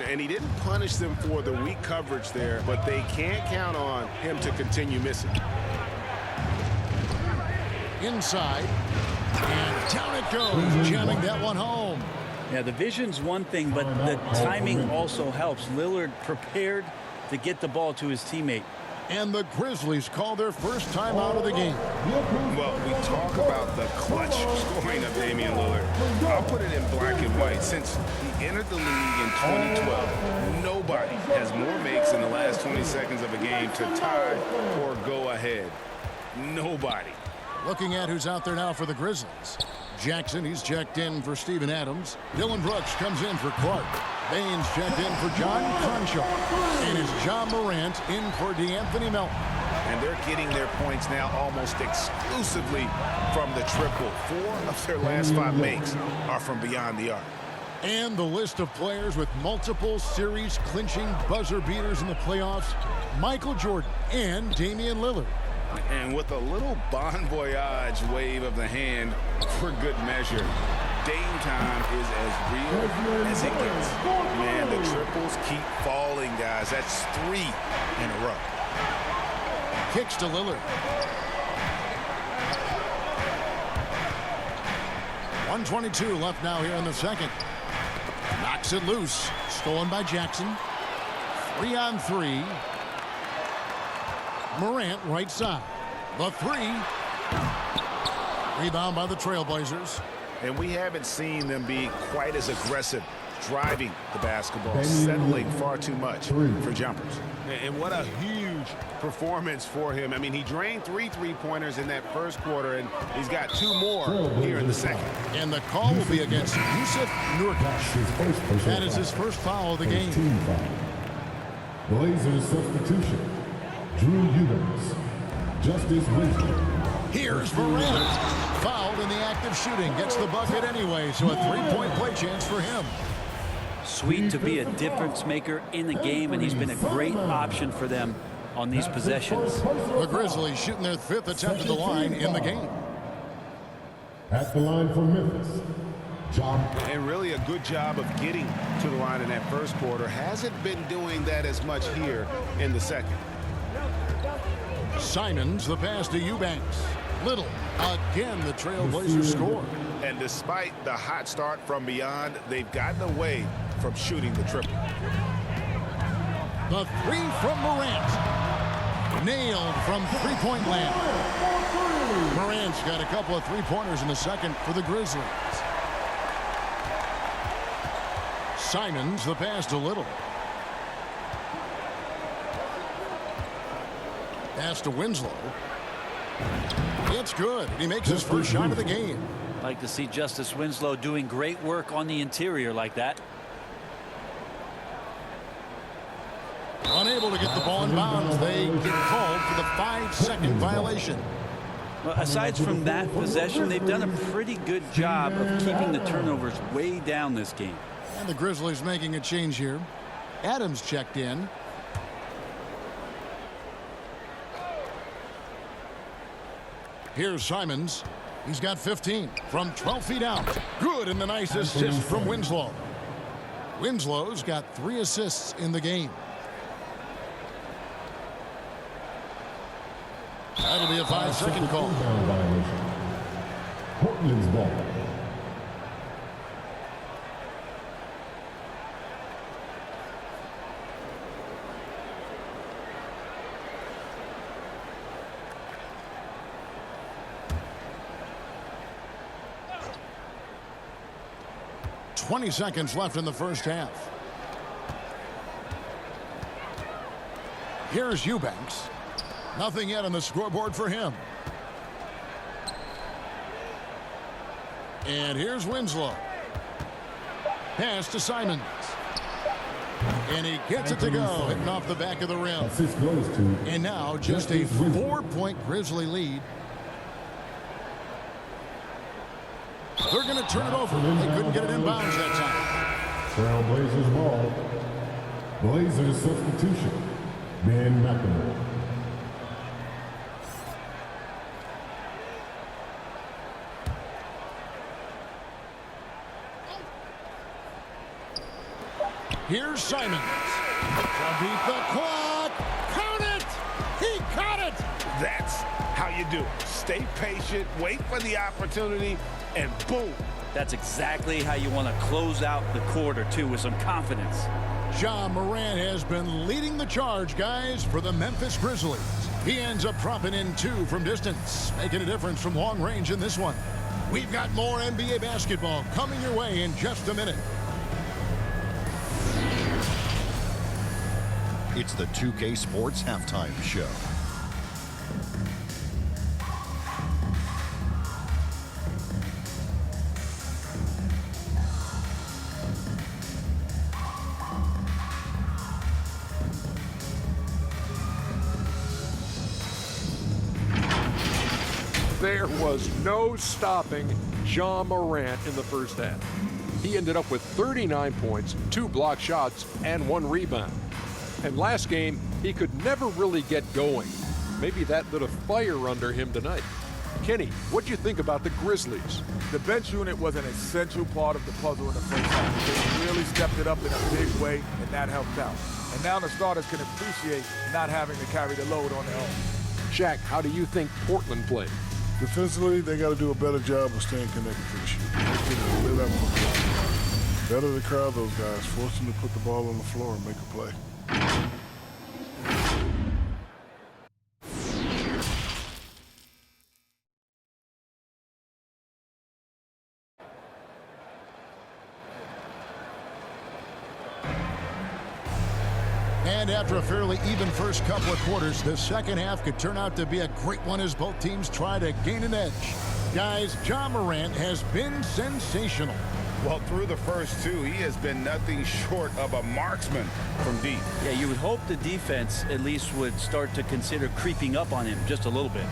And he didn't punish them for the weak coverage there, but they can't count on him to continue missing. Inside. And down it goes, jamming that one home. Yeah, the vision's one thing, but the timing also helps. Lillard prepared to get the ball to his teammate. And the Grizzlies call their first time out of the game. Well, we talk about the clutch scoring of Damian Lillard. I'll put it in black and white. Since he entered the league in 2012, nobody has more makes in the last 20 seconds of a game to tie or go ahead. Nobody. Looking at who's out there now for the Grizzlies. Jackson, he's checked in for Steven Adams. Dylan Brooks comes in for Clark. Baines checked in for John Crenshaw. And it's John Morant in for DeAnthony Melton. And they're getting their points now almost exclusively from the triple. 4 of their last 5 makes are from beyond the arc. And the list of players with multiple series-clinching buzzer beaters in the playoffs, Michael Jordan and Damian Lillard. And with a little bon voyage wave of the hand for good measure, Dame time is as real as it gets. Man, the triples keep falling, guys. That's 3 in a row. Kicks to Lillard. 1:22 left now here in the second. Knocks it loose. Stolen by Jackson. 3-on-3. Morant right side. The 3. Rebound by the Trailblazers. And we haven't seen them be quite as aggressive driving the basketball, settling far too much for jumpers. And what a huge performance for him. I mean, he drained 3 3-pointers in that first quarter, and he's got 2 more here in the second. And the call will be against Yusuf Nurkic. That is his first foul of the game. Blazers substitution. Drew Eubanks. Justice Winslow. Here's Morant. Fouled in the act of shooting. Gets the bucket anyway, so a 3-point play chance for him. Sweet to be a difference maker in the game, and he's been a great option for them on these possessions. The Grizzlies shooting their 5th attempt at the line in the game. At the line for Memphis. John. And really a good job of getting to the line in that first quarter. Hasn't been doing that as much here in the second. Simons, the pass to Eubanks. Little. Again, the Trailblazers score. And despite the hot start from beyond, they've gotten away from shooting the triple. The 3 from Morant. Nailed from three-point land. Morant's got a couple of 3-pointers in the second for the Grizzlies. Simons, the pass to Little. Pass to Winslow. It's good. He makes his first shot of the game. Like to see Justice Winslow doing great work on the interior like that. Unable to get the ball in bounds. They get called for the 5-second violation. Well, aside from that possession, they've done a pretty good job of keeping the turnovers way down this game. And the Grizzlies making a change here. Adams checked in. Here's Simons. He's got 15 from 12 feet out. Good, and the nice assist from Winslow. Winslow's got 3 assists in the game. That'll be a 5-second call. Portland's ball. .20 seconds left in the first half. Here's Eubanks. Nothing yet on the scoreboard for him. And here's Winslow. Pass to Simons. And he gets it to go, hitting off the back of the rim. Assist goes to. And now just a 4-point Grizzly lead. They're going to turn it over. They couldn't get it in bounds that time. Trailblazers ball. Blazers substitution. Ben McLemore. Here's Simons. To beat the clock. Count it! He caught it! That's how you do it. Stay patient, wait for the opportunity, and boom. That's exactly how you want to close out the quarter, too, with some confidence. Ja Morant has been leading the charge, guys, for the Memphis Grizzlies. He ends up dropping in 2 from distance, making a difference from long range in this one. We've got more NBA basketball coming your way in just a minute. It's the 2K Sports Halftime Show. There was no stopping Ja Morant in the first half. He ended up with 39 points, 2 block shots, and 1 rebound. And last game, he could never really get going. Maybe that lit a fire under him tonight. Kenny, what do you think about the Grizzlies? The bench unit was an essential part of the puzzle in the first half. They really stepped it up in a big way, and that helped out. And now the starters can appreciate not having to carry the load on their own. Shaq, how do you think Portland played? Defensively, they got to do a better job of staying connected to the shoot. Better to crowd those guys, force them to put the ball on the floor and make a play. And after a fairly even first couple of quarters, the second half could turn out to be a great one as both teams try to gain an edge. Guys, Ja Morant has been sensational. Well, through the first 2, he has been nothing short of a marksman from deep. Yeah, you would hope the defense at least would start to consider creeping up on him just a little bit.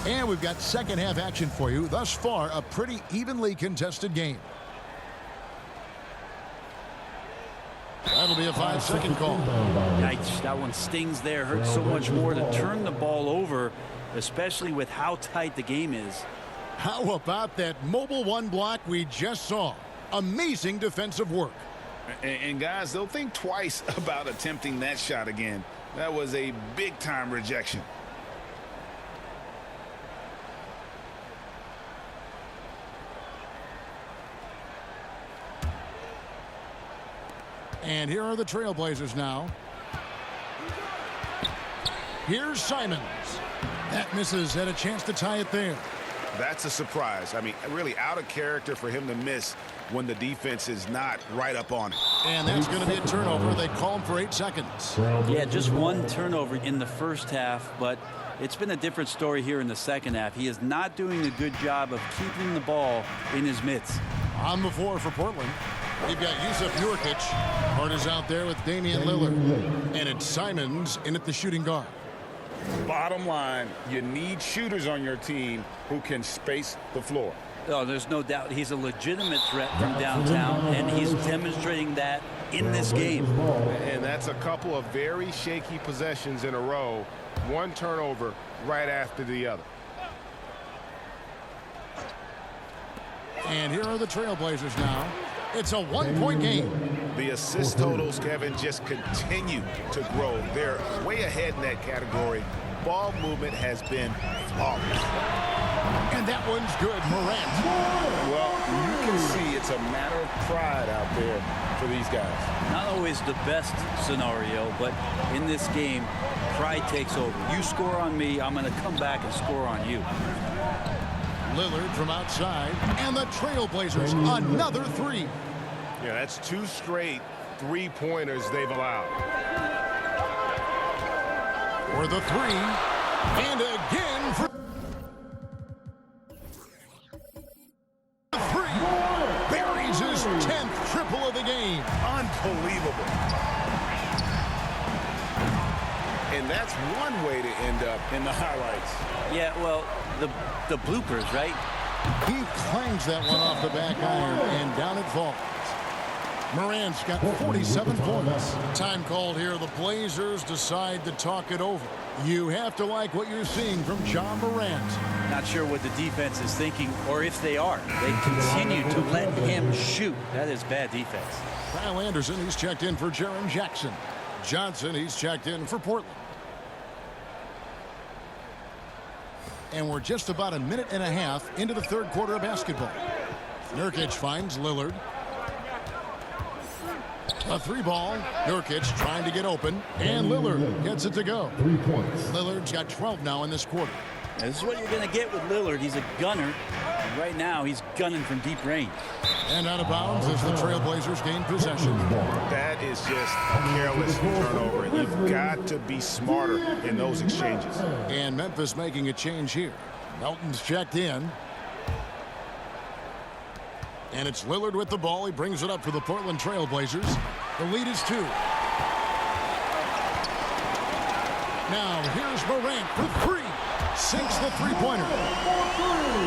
And we've got second half action for you. Thus far, a pretty evenly contested game. That'll be a 5-second call. Yikes, that one stings there. Hurts so much more to turn the ball over, especially with how tight the game is. How about that mobile 1 block we just saw? Amazing defensive work. And guys, they'll think twice about attempting that shot again. That was a big-time rejection. And here are the Trailblazers now. Here's Simons. That misses. Had a chance to tie it there. That's a surprise. I mean, really out of character for him to miss when the defense is not right up on it. And that's going to be a turnover. They call him for 8 seconds. Yeah, just 1 turnover in the first half, but it's been a different story here in the second half. He is not doing a good job of keeping the ball in his mitts. On the floor for Portland, we've got Yusuf Nurkic. Hart is out there with Damian Lillard. And it's Simons in at the shooting guard. Bottom line, you need shooters on your team who can space the floor. Oh, there's no doubt he's a legitimate threat from downtown, and he's demonstrating that in this game. And that's a couple of very shaky possessions in a row. 1 turnover right after the other. And here are the Trailblazers now. It's a 1-point game. The assist totals, Kevin, just continue to grow. They're way ahead in that category. Ball movement has been flawless. And that one's good. Morant. Well, you can see it's a matter of pride out there for these guys. Not always the best scenario, but in this game, pride takes over. You score on me, I'm going to come back and score on you. Lillard from outside, and the Trailblazers another 3. Yeah, that's 2 straight 3-pointers they've allowed. For the 3, and again for 3. Buries his 10th triple of the game. Unbelievable. And that's one way to end up in the highlights. Yeah, well, the bloopers, right? He clangs that one off the back iron, and down it falls. Morant's got 47 points. Time called here. The Blazers decide to talk it over. You have to like what you're seeing from Ja Morant. Not sure what the defense is thinking, or if they are. They continue to let him shoot. That is bad defense. Kyle Anderson, he's checked in for Jaren Jackson. Johnson, he's checked in for Portland. And we're just about a minute and a half into the third quarter of basketball. Nurkic finds Lillard. A three ball. Nurkic trying to get open. And Lillard gets it to go. 3 points. Lillard's got 12 now in this quarter. This is what you're going to get with Lillard. He's a gunner. And right now, he's gunning from deep range. And out of bounds as the Trailblazers gain possession. That is just a careless turnover. You've got to be smarter in those exchanges. And Memphis making a change here. Melton's checked in. And it's Lillard with the ball. He brings it up for the Portland Trailblazers. The lead is 2. Now here's Morant for 3. Sinks the three-pointer.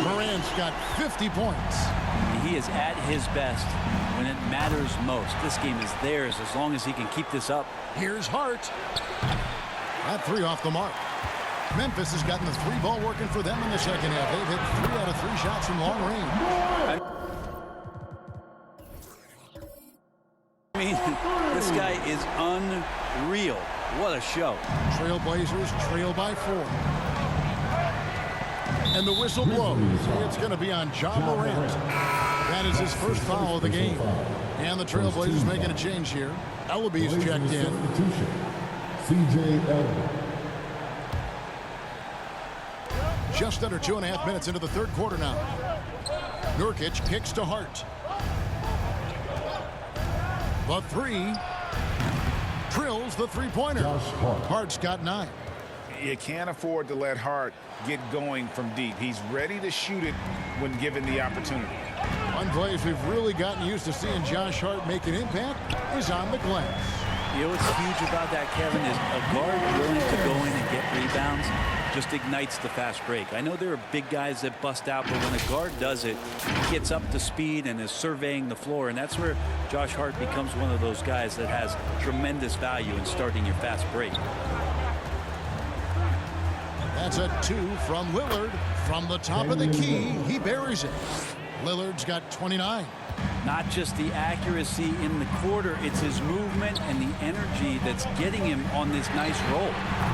Morant's got 50 points. He is at his best when it matters most. This game is theirs as long as he can keep this up. Here's Hart. That 3 off the mark. Memphis has gotten the 3-ball working for them in the second half. They've hit 3 out of 3 shots from long range. I mean, this guy is unreal. What a show. Trailblazers trail by 4. And the whistle blows. It's going to be on Ja Morant. That is his first foul of the game. And the Trailblazers making a change here. Ellaby's checked in. C.J. Elleby. Just under 2.5 minutes into the third quarter now. Nurkic kicks to Hart. The 3. Drills the three-pointer. Hart's got 9. You can't afford to let Hart get going from deep. He's ready to shoot it when given the opportunity. One place we've really gotten used to seeing Josh Hart make an impact is on the glass. You know what's huge about that, Kevin, is a guard willing to go in and get rebounds just ignites the fast break. I know there are big guys that bust out, but when a guard does it, he gets up to speed and is surveying the floor, and that's where Josh Hart becomes one of those guys that has tremendous value in starting your fast break. That's a 2 from Lillard. From the top of the key, he buries it. Lillard's got 29. Not just the accuracy in the quarter, it's his movement and the energy that's getting him on this nice roll.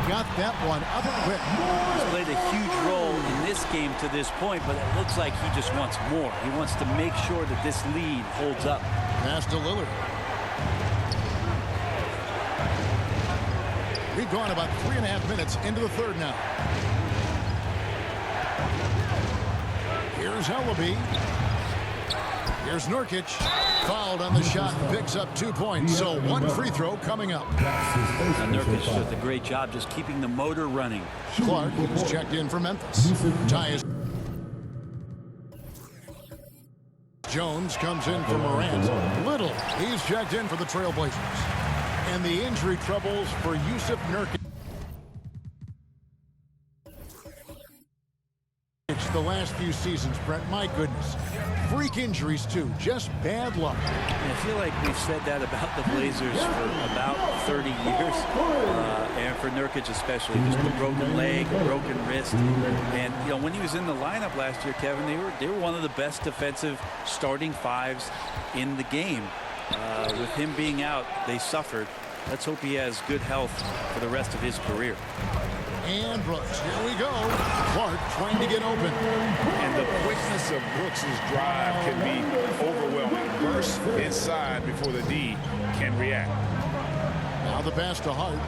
Got that one up quick. He's played a huge role in this game to this point, but it looks like he just wants more. He wants to make sure that this lead holds up. Pass to Lillard. We've gone about 3.5 minutes into the third now. Here's Elleby. Here's Nurkic. Fouled on the shot. Picks up 2 points. So 1 free throw coming up. And Nurkic does a great job just keeping the motor running. Clark is checked in for Memphis. Tyus. Jones comes in for Morant. Little. He's checked in for the Trailblazers. And the injury troubles for Yusuf Nurkic. The last few seasons, Brent, my goodness. Freak injuries, too. Just bad luck. I feel like we've said that about the Blazers for about 30 years. And for Nurkic especially, just a broken leg, a broken wrist. And, you know, when he was in the lineup last year, Kevin, they were one of the best defensive starting 5s in the game. With him being out, they suffered. Let's hope he has good health for the rest of his career. And Brooks, here we go. Clark trying to get open. And the quickness of Brooks's drive can be overwhelming. Burst inside before the D can react. Now the pass to Hart.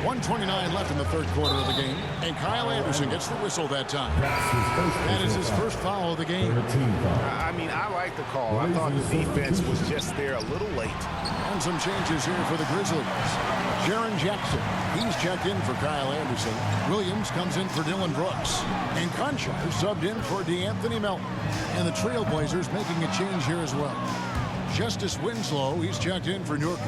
1:29 left in the third quarter of the game. And Kyle Anderson gets the whistle that time. That is his first foul of the game. I mean, I like the call. I thought the defense was just there a little late. And some changes here for the Grizzlies. Jaren Jackson, he's checked in for Kyle Anderson. Williams comes in for Dylan Brooks. And Conchar subbed in for DeAnthony Melton. And the Trailblazers making a change here as well. Justice Winslow, he's checked in for New York.